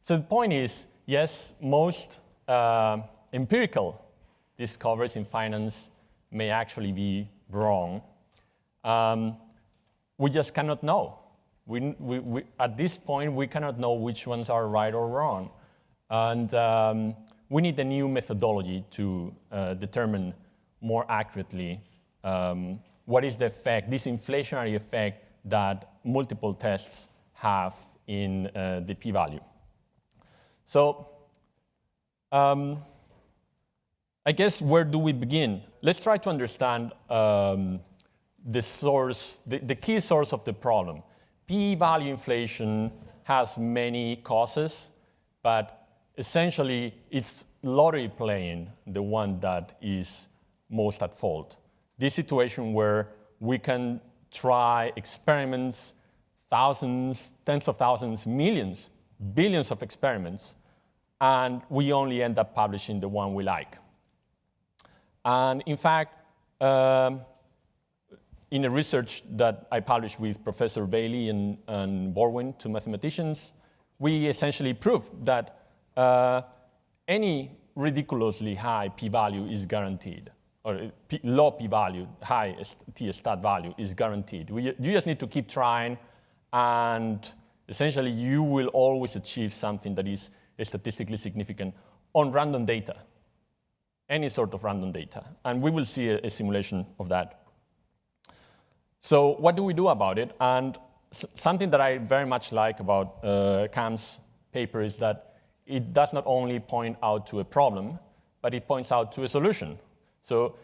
So the point is, yes, most empirical discoveries in finance may actually be wrong. We just cannot know. At this point, we cannot know which ones are right or wrong. And we need a new methodology to determine more accurately what is the effect, this inflationary effect that multiple tests have in the p-value. So I guess where do we begin? Let's try to understand the source, the key source of the problem. P-value inflation has many causes, but essentially it's lottery playing the one that is most at fault. This situation where we can try experiments, thousands, tens of thousands, millions, billions of experiments, and we only end up publishing the one we like. And in fact, in a research that I published with Professor Bailey and Wharton, two mathematicians, we essentially proved that any ridiculously high p-value is guaranteed, or low p-value, high t-stat value is guaranteed. You just need to keep trying, and essentially you will always achieve something that is statistically significant on random data, any sort of random data. And we will see a simulation of that. So what do we do about it? And something that I very much like about Cam's paper is that it does not only point out to a problem, but it points out to a solution. So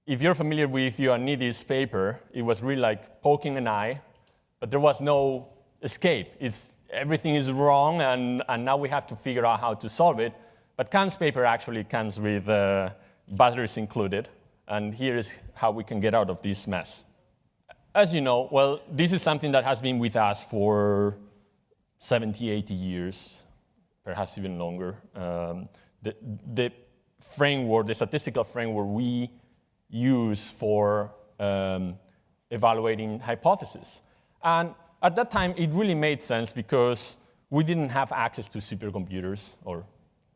if you're familiar with Ioannidis' paper, it was really like poking an eye, but there was no escape. Everything is wrong, and now we have to figure out how to solve it. But Cam's paper actually comes with batteries included, and here is how we can get out of this mess. As you know, well, this is something that has been with us for 70, 80 years, perhaps even longer. The framework, the statistical framework we use for evaluating hypotheses. And at that time, it really made sense because we didn't have access to supercomputers, or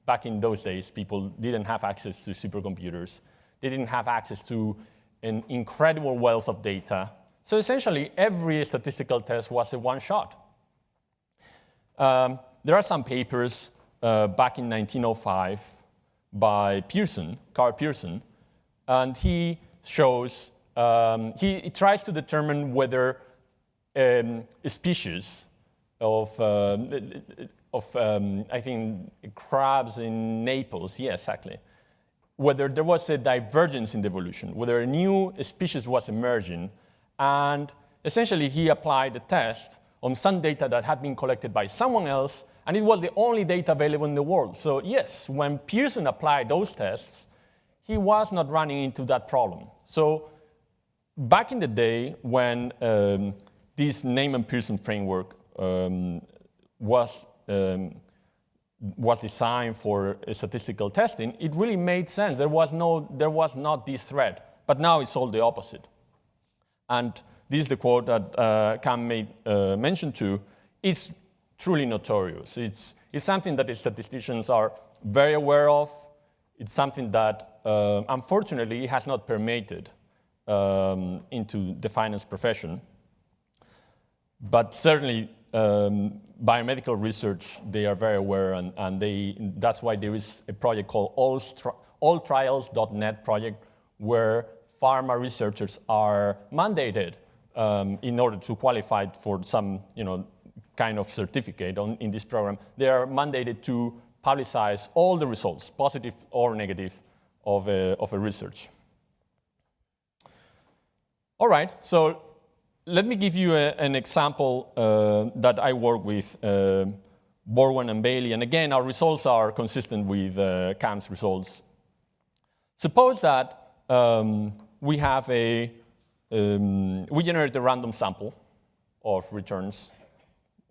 back in those days, people didn't have access to supercomputers. They didn't have access to an incredible wealth of data. So essentially, every statistical test was a one-shot. There are some papers back in 1905 by Carl Pearson, and he shows, he tries to determine whether a species of I think, crabs in Naples, yeah, exactly, whether there was a divergence in the evolution, whether a new species was emerging. And essentially, he applied the test on some data that had been collected by someone else, and it was the only data available in the world. So yes, when Pearson applied those tests, he was not running into that problem. So back in the day when this Neyman-Pearson framework was designed for statistical testing, it really made sense. There was not this threat, but now it's all the opposite. And this is the quote that Cam made mention to. It's truly notorious. It's something that the statisticians are very aware of. It's something that, unfortunately, has not permeated into the finance profession. But certainly, biomedical research, they are very aware, and that's why there is a project called alltrials.net project, where pharma researchers are mandated in order to qualify for some kind of certificate in this program. They are mandated to publicize all the results, positive or negative, of a research. All right, so let me give you an example that I work with Wharton and Bailey. And again, our results are consistent with Cam's results. Suppose that we have we generate a random sample of returns.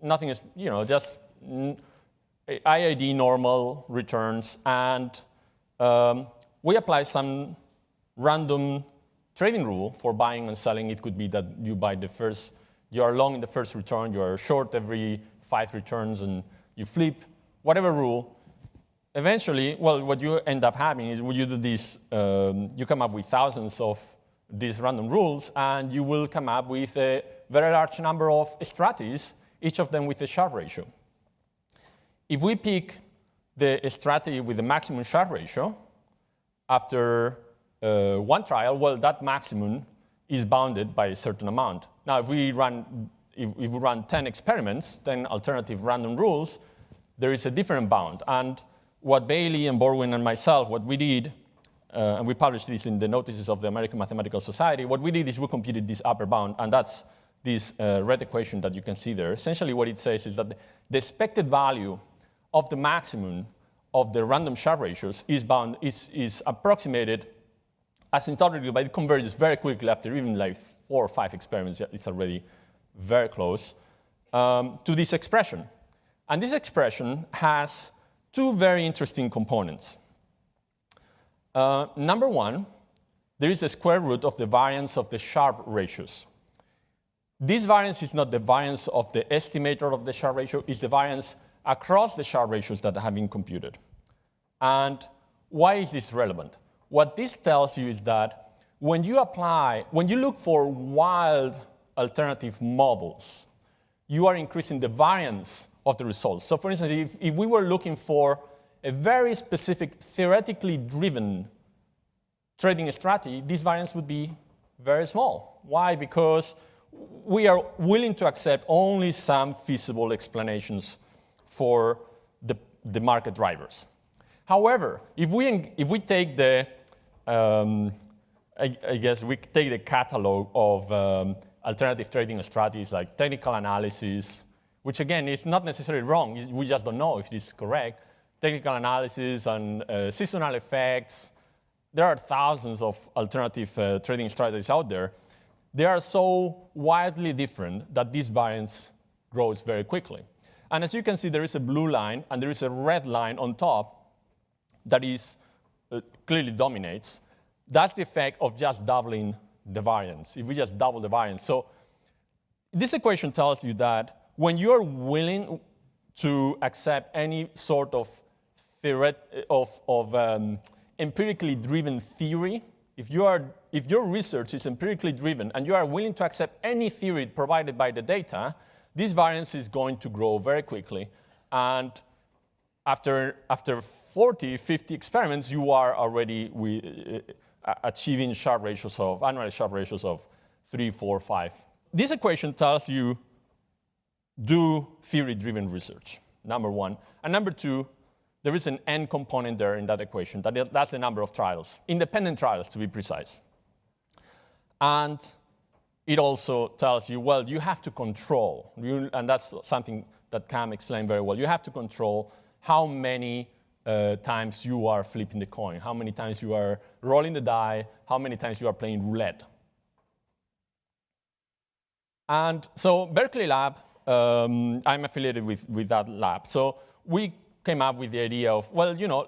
Nothing is, just IID normal returns, and we apply some random trading rule for buying and selling. It could be that you are long in the first return, you are short every 5 returns, and you flip whatever rule, eventually, well, what you end up having is when you do this, you come up with thousands of these random rules, and you will come up with a very large number of strategies, each of them with a Sharpe ratio. If we pick the strategy with the maximum Sharpe ratio after one trial, well, that maximum is bounded by a certain amount. Now, if we run 10 experiments, 10 alternative random rules, there is a different bound. And what Bailey and Borwin and myself, what we did, and we published this in the notices of the American Mathematical Society, what we did is we computed this upper bound, and that's this red equation that you can see there. Essentially what it says is that the expected value of the maximum of the random Sharpe ratios is approximated asymptotically, but it converges very quickly after even like 4 or 5 experiments. It's already very close to this expression. And this expression has 2 very interesting components. Number 1, there is a square root of the variance of the Sharpe ratios. This variance is not the variance of the estimator of the Sharpe ratio, it's the variance across the Sharpe ratios that have been computed. And why is this relevant? What this tells you is that when you look for wild alternative models, you are increasing the variance of the results. So for instance, if we were looking for a very specific theoretically driven trading strategy, this variance would be very small. Why? Because we are willing to accept only some feasible explanations for the market drivers. However, if we take the, I guess we take the catalog of alternative trading strategies like technical analysis, which again is not necessarily wrong, we just don't know if this is correct, technical analysis and seasonal effects. There are thousands of alternative trading strategies out there. They are so wildly different that this variance grows very quickly. And as you can see, there is a blue line and there is a red line on top that is clearly dominates. That's the effect of just doubling the variance, if we just double the variance. So this equation tells you that when you're willing to accept any sort of empirically driven theory, if your research is empirically driven and you are willing to accept any theory provided by the data, this variance is going to grow very quickly. And after 40, 50 experiments, you are already achieving Sharpe ratios of, annualized Sharpe ratios of 3, 4, 5. This equation tells you do theory-driven research, number 1. And number 2, there is an n component there in that equation. That's the number of trials, independent trials to be precise. And it also tells you, well, you have to control, and that's something that Cam explained very well. You have to control how many times you are flipping the coin, how many times you are rolling the die, how many times you are playing roulette. And so Berkeley Lab, I'm affiliated with that lab. So we came up with the idea of, well, you know,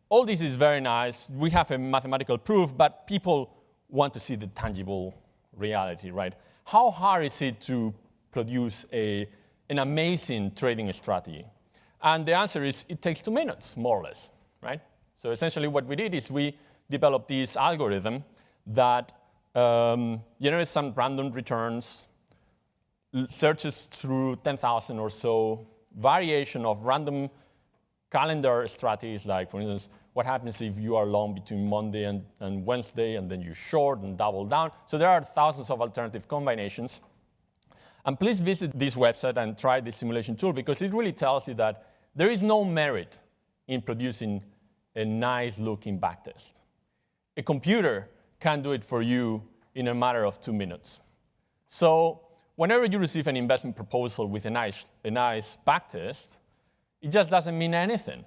all this is very nice. We have a mathematical proof, but people want to see the tangible reality, right? How hard is it to produce an amazing trading strategy? And the answer is it takes 2 minutes, more or less, right? So essentially what we did is we developed this algorithm that generates some random returns, searches through 10,000 or so variation of random calendar strategies, like, for instance, what happens if you are long between Monday and Wednesday, and then you short and double down. So there are thousands of alternative combinations. And please visit this website and try this simulation tool, because it really tells you that there is no merit in producing a nice-looking backtest. A computer can do it for you in a matter of 2 minutes. So whenever you receive an investment proposal with a nice backtest, it just doesn't mean anything.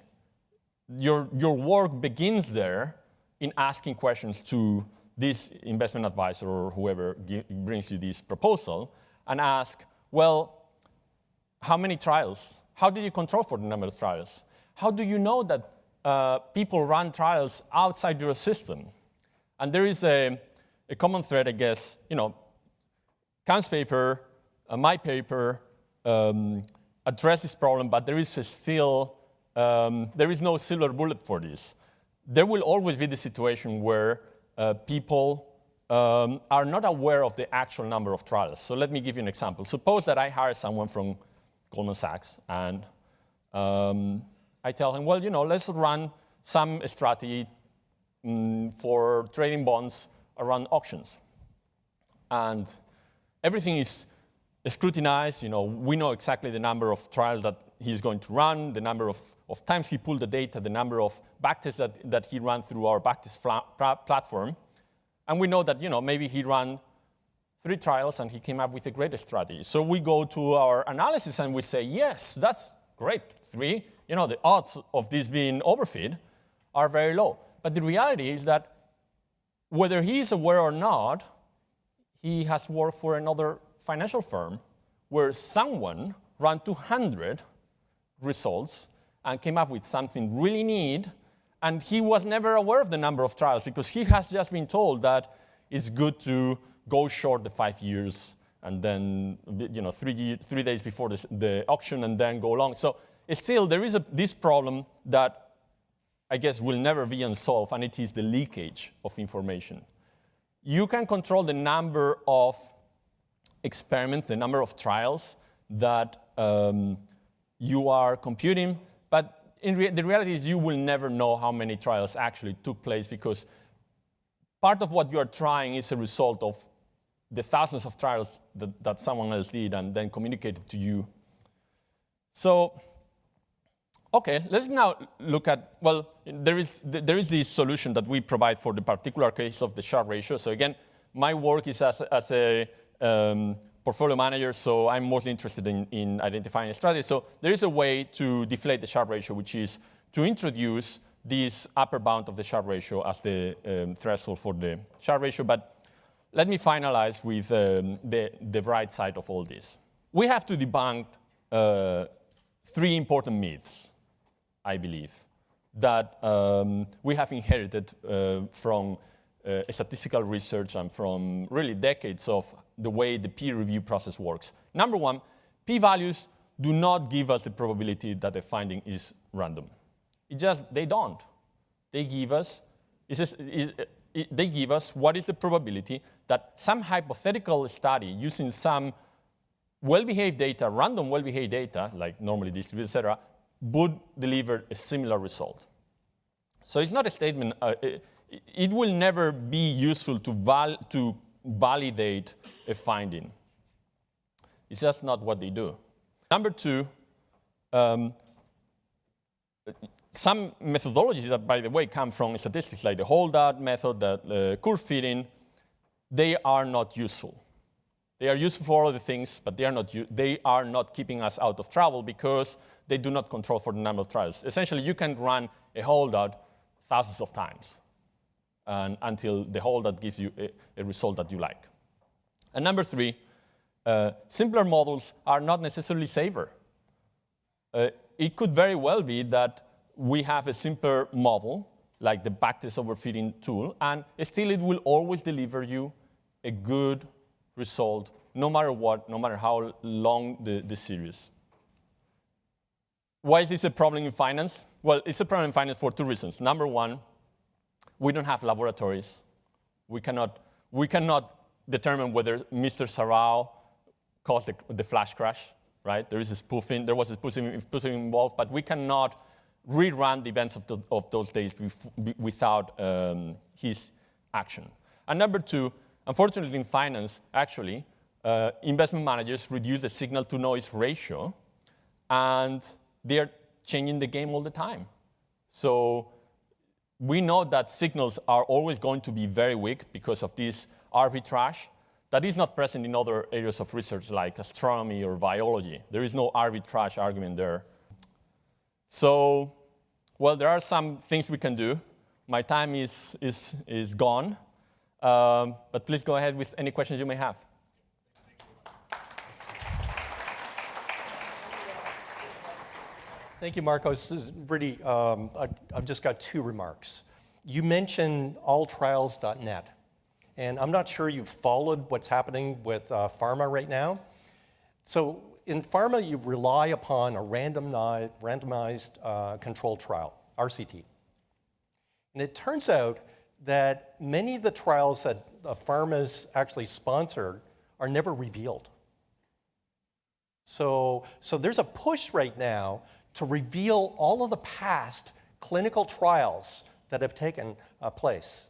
Your work begins there in asking questions to this investment advisor or whoever brings you this proposal, and ask, well, how many trials? How did you control for the number of trials? How do you know that people run trials outside your system? And there is a common thread, I guess. You know, Cam's paper, my paper, address this problem, but there is still there is no silver bullet for this. There will always be the situation where people are not aware of the actual number of trials. So let me give you an example. Suppose that I hire someone from Goldman Sachs, and I tell him, well, let's run some strategy for trading bonds around auctions. And everything is scrutinized. We know exactly the number of trials that he's going to run, the number of times he pulled the data, the number of backtests that he ran through our backtest platform. And we know that maybe he ran 3 trials and he came up with a great strategy. So we go to our analysis and we say, yes, that's great. 3, the odds of this being overfit are very low. But the reality is that whether he is aware or not, he has worked for another financial firm where someone ran 200 results and came up with something really neat, and he was never aware of the number of trials because he has just been told that it's good to go short the 5 years and then 3 days before the auction and then go long. So still, there is this problem that I guess will never be unsolved, and it is the leakage of information. You can control the number of experiments, the number of trials that you are computing, but the reality is you will never know how many trials actually took place because part of what you are trying is a result of the thousands of trials that someone else did and then communicated to you. So, okay, let's now look at, well, there is this solution that we provide for the particular case of the Sharpe ratio. So again, my work is as a portfolio manager, so I'm mostly interested in identifying a strategy. So there is a way to deflate the Sharpe ratio, which is to introduce this upper bound of the Sharpe ratio as the threshold for the Sharpe ratio. But let me finalize with the right side of all this. We have to debunk 3 important myths, I believe, that we have inherited from statistical research and from really decades of the way the peer review process works. Number 1, p-values do not give us the probability that a finding is random. They don't. They give us, what is the probability that some hypothetical study using some well-behaved data, random well-behaved data, like normally distributed, et cetera, would deliver a similar result. So it's not a statement. It will never be useful to validate a finding. It's just not what they do. Number 2, some methodologies that, by the way, come from statistics, like the holdout method, the curve fitting, they are not useful. They are useful for other things, but they are not keeping us out of trouble because they do not control for the number of trials. Essentially, you can run a holdout thousands of times until the holdout gives you a result that you like. And number 3, simpler models are not necessarily safer. It could very well be that we have a simpler model, like the backtest overfitting tool, and still it will always deliver you a good result, no matter what, no matter how long the series. Why is this a problem in finance? Well, it's a problem in finance for 2 reasons. Number 1, we don't have laboratories. We cannot determine whether Mr. Sarao caused the flash crash, right? There was a spoofing involved, but we cannot rerun the events of those days without his action. And number 2, unfortunately in finance, actually, investment managers reduce the signal-to-noise ratio, and they're changing the game all the time. So we know that signals are always going to be very weak because of this arbitrage that is not present in other areas of research like astronomy or biology. There is no arbitrage argument there. So, well, there are some things we can do. My time is gone, but please go ahead with any questions you may have. Thank you, Marcos. Really, I've just got 2 remarks. You mentioned alltrials.net, and I'm not sure you've followed what's happening with pharma right now. So in pharma, you rely upon a randomized controlled trial, RCT. And it turns out that many of the trials that pharmas actually sponsor are never revealed. So there's a push right now to reveal all of the past clinical trials that have taken place.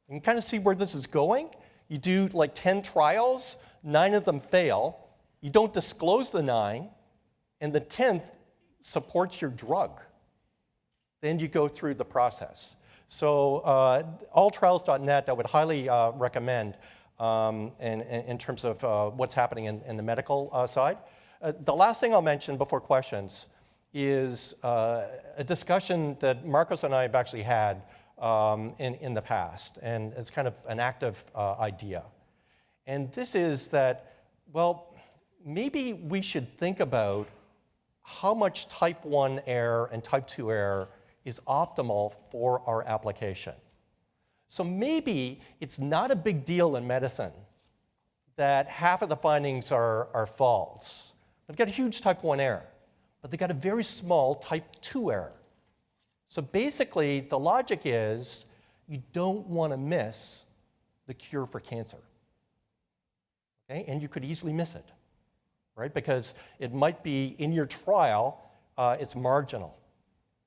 You can kind of see where this is going. You do like 10 trials, 9 of them fail. You don't disclose the 9, and the 10th supports your drug. Then you go through the process. So alltrials.net, I would highly recommend in terms of what's happening in the medical side. The last thing I'll mention before questions is a discussion that Marcos and I have actually had in the past, and it's kind of an active idea. And this is that, well, maybe we should think about how much type 1 error and type 2 error is optimal for our application. So maybe it's not a big deal in medicine that half of the findings are false. They've got a huge type 1 error, but they've got a very small type 2 error. So basically, the logic is you don't want to miss the cure for cancer. Okay? And you could easily miss it, right? Because it might be in your trial, it's marginal.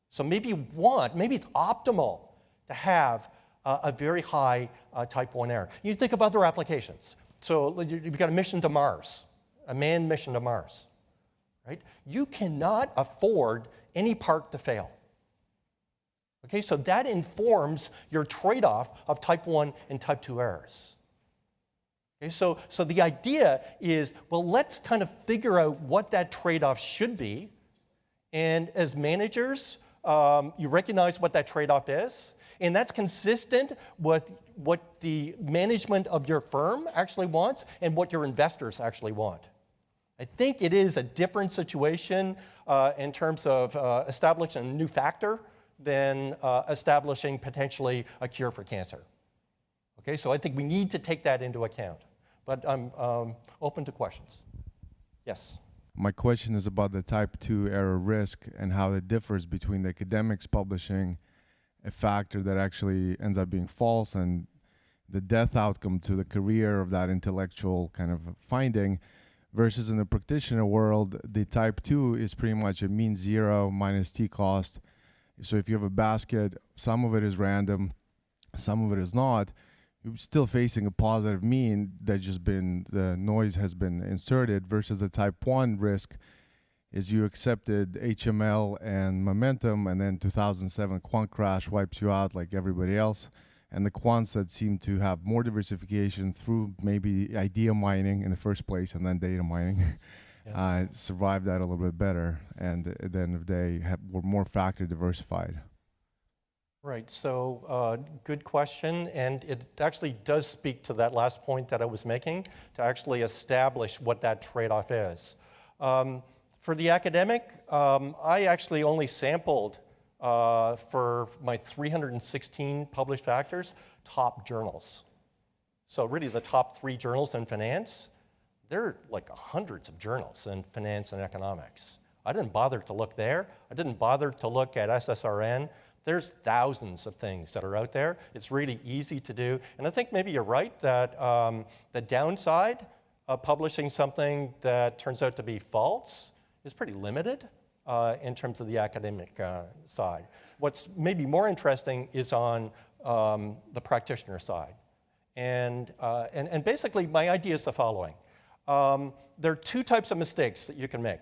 So maybe it's optimal to have a very high type 1 error. You think of other applications. So you've got a mission to Mars, a manned mission to Mars, right? You cannot afford any part to fail. Okay, so that informs your trade-off of type 1 and type 2 errors. Okay, so the idea is, well, let's kind of figure out what that trade-off should be. And as managers, you recognize what that trade-off is. And that's consistent with what the management of your firm actually wants and what your investors actually want. I think it is a different situation in terms of establishing a new factor than establishing potentially a cure for cancer. Okay, so I think we need to take that into account. But I'm open to questions. Yes? My question is about the type 2 error risk and how it differs between the academics publishing a factor that actually ends up being false and the death outcome to the career of that intellectual kind of finding versus in the practitioner world, the type 2 is pretty much a mean zero minus t cost. So if you have a basket, some of it is random, some of it is not, you're still facing a positive mean that just been, the noise has been inserted versus the type 1 risk is you accepted HML and momentum and then 2007 quant crash wipes you out like everybody else. And the quants that seem to have more diversification through maybe idea mining in the first place and then data mining survived that a little bit better. And then they were more factor diversified. Right, so good question, and it actually does speak to that last point that I was making, to actually establish what that trade-off is. For the academic, I actually only sampled for my 316 published factors, top journals. So really the top 3 journals in finance, there are like hundreds of journals in finance and economics. I didn't bother to look there. I didn't bother to look at SSRN. There's thousands of things that are out there. It's really easy to do. And I think maybe you're right that the downside of publishing something that turns out to be false is pretty limited in terms of the academic side. What's maybe more interesting is on the practitioner side. And basically, my idea is the following. There are 2 types of mistakes that you can make.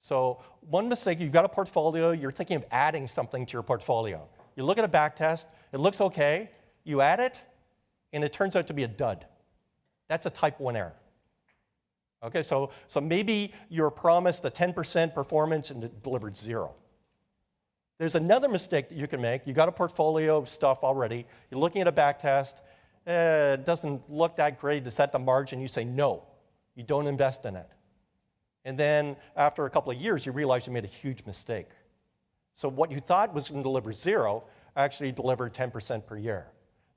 So one mistake, you've got a portfolio, you're thinking of adding something to your portfolio. You look at a back test, it looks okay, you add it, and it turns out to be a dud. That's a type 1 error. Okay, so maybe you're promised a 10% performance and it delivered 0. There's another mistake that you can make. You got a portfolio of stuff already, you're looking at a back test, it doesn't look that great to set the margin, you say no, you don't invest in it. And then after a couple of years, you realize you made a huge mistake. So what you thought was going to deliver 0 actually delivered 10% per year.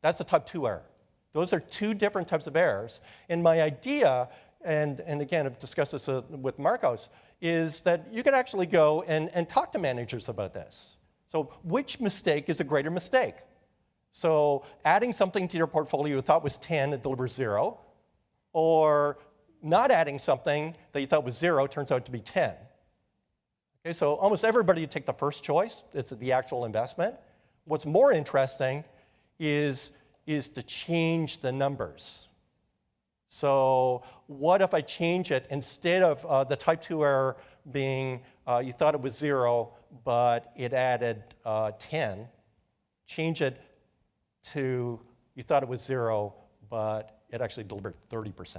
That's a type 2 error. Those are 2 different types of errors. And my idea and again, I've discussed this with Marcos, is that you could actually go and talk to managers about this. So which mistake is a greater mistake? So adding something to your portfolio you thought was 10, it delivers 0, or not adding something that you thought was 0 turns out to be 10. Okay, so almost everybody would take the first choice. It's the actual investment. What's more interesting is to change the numbers. So what if I change it, instead of the type 2 error being you thought it was 0, but it added 10, change it to you thought it was 0, but it actually delivered 30%.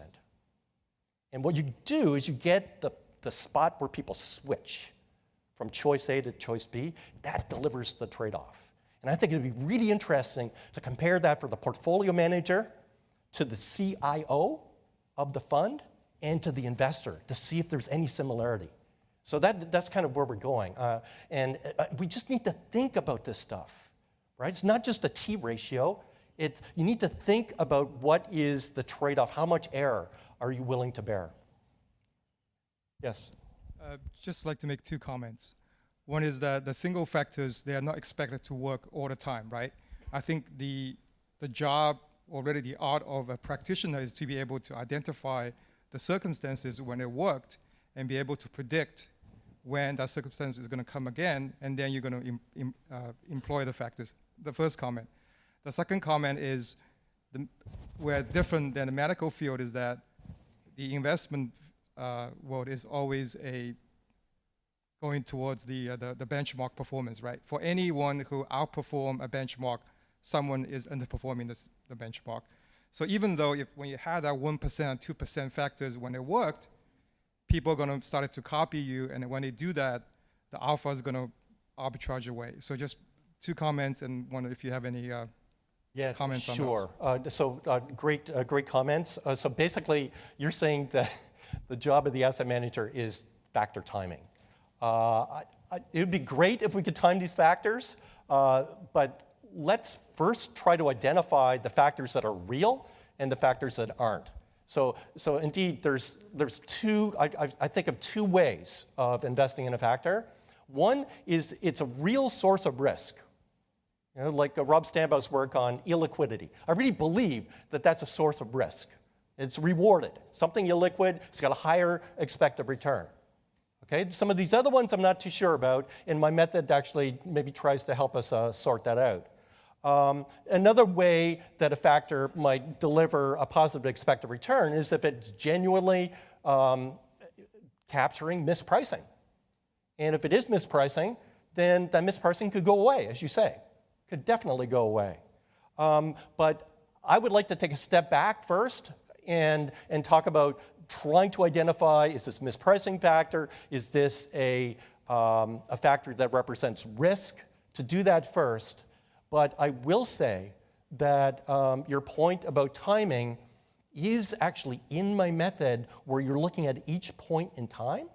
And what you do is you get the spot where people switch from choice A to choice B. That delivers the trade-off. And I think it would be really interesting to compare that for the portfolio manager to the CIO of the fund and to the investor to see if there's any similarity. So that's kind of where we're going. And we just need to think about this stuff, right? It's not just a T ratio. You need to think about what is the trade-off, how much error are you willing to bear? Yes? Just like to make 2 comments. One is that the single factors, they are not expected to work all the time, right? I think the job, already the art of a practitioner is to be able to identify the circumstances when it worked and be able to predict when that circumstance is going to come again, and then you're going to employ the factors. The first comment. The second comment is we're different than the medical field is that the investment world is always going towards the benchmark performance, right? For anyone who outperform a benchmark, someone is underperforming the benchmark. So even though when you had that 1%, 2% factors when it worked, people are going to start to copy you, and when they do that, the alpha is going to arbitrage away. So just 2 comments, and wonder if you have any comments on those. Sure. Great comments. So basically, you're saying that the job of the asset manager is factor timing. It would be great if we could time these factors, but let's first try to identify the factors that are real and the factors that aren't. So indeed, there's 2, I think of 2 ways of investing in a factor. One is it's a real source of risk. You know, like Rob Stambaugh's work on illiquidity. I really believe that that's a source of risk. It's rewarded. Something illiquid, it's got a higher expected return. Okay, some of these other ones I'm not too sure about, and my method actually maybe tries to help us sort that out. Another way that a factor might deliver a positive expected return is if it's genuinely capturing mispricing. And if it is mispricing, then that mispricing could go away, as you say. Could definitely go away. But I would like to take a step back first and talk about trying to identify, is this mispricing factor? Is this a factor that represents risk? To do that first. But I will say that your point about timing is actually in my method where you're looking at each point in time.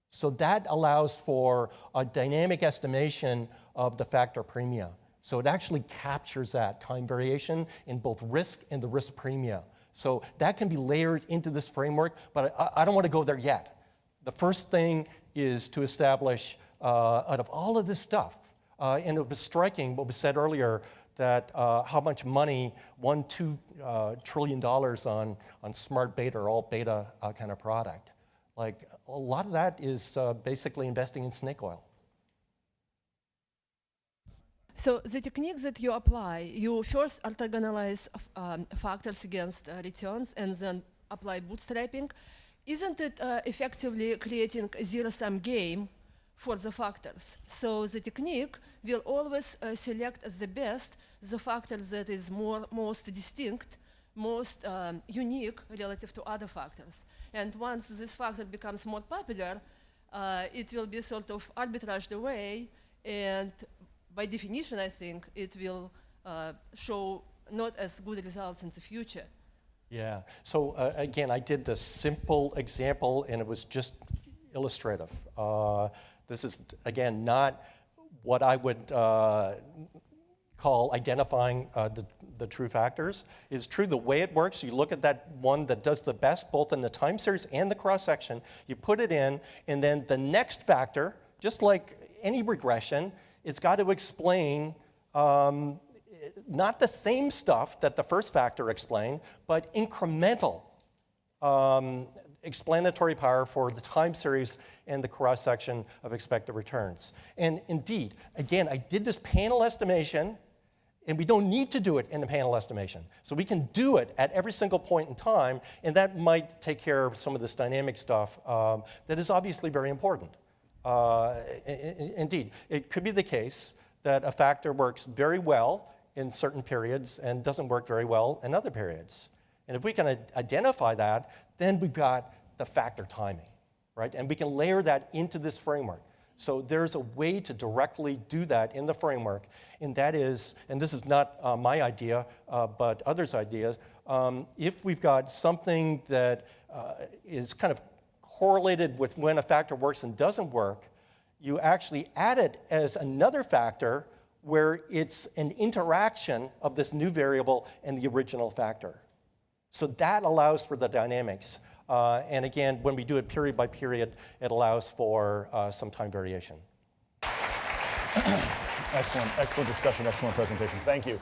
So that allows for a dynamic estimation of the factor premia. So it actually captures that time variation in both risk and the risk premia. So that can be layered into this framework, but I don't want to go there yet. The first thing is to establish, out of all of this stuff, and it was striking what was said earlier, that how much money, $1-2 trillion on smart beta or alt beta kind of product. Like a lot of that is basically investing in snake oil. So the technique that you apply, you first orthogonalize factors against returns and then apply bootstrapping. Isn't it effectively creating a zero-sum game for the factors? So the technique will always select as the best the factor that is most distinct, most unique relative to other factors. And once this factor becomes more popular, it will be sort of arbitraged away, and by definition, I think, it will show not as good results in the future. Yeah, so again, I did the simple example, and it was just illustrative. This is, again, not what I would call identifying the true factors. It's true the way it works, you look at that one that does the best both in the time series and the cross-section, you put it in, and then the next factor, just like any regression, it's got to explain not the same stuff that the first factor explained, but incremental explanatory power for the time series and the cross-section of expected returns. And indeed, again, I did this panel estimation, and we don't need to do it in the panel estimation. So we can do it at every single point in time, and that might take care of some of this dynamic stuff that is obviously very important. Indeed, it could be the case that a factor works very well in certain periods and doesn't work very well in other periods. And if we can identify that, then we've got the factor timing, right? And we can layer that into this framework. So there's a way to directly do that in the framework, and that is, and this is not my idea, but others' ideas, if we've got something that is kind of correlated with when a factor works and doesn't work, you actually add it as another factor where it's an interaction of this new variable and the original factor. So that allows for the dynamics. And again, when we do it period by period, it allows for some time variation. Excellent discussion, excellent presentation. Thank you.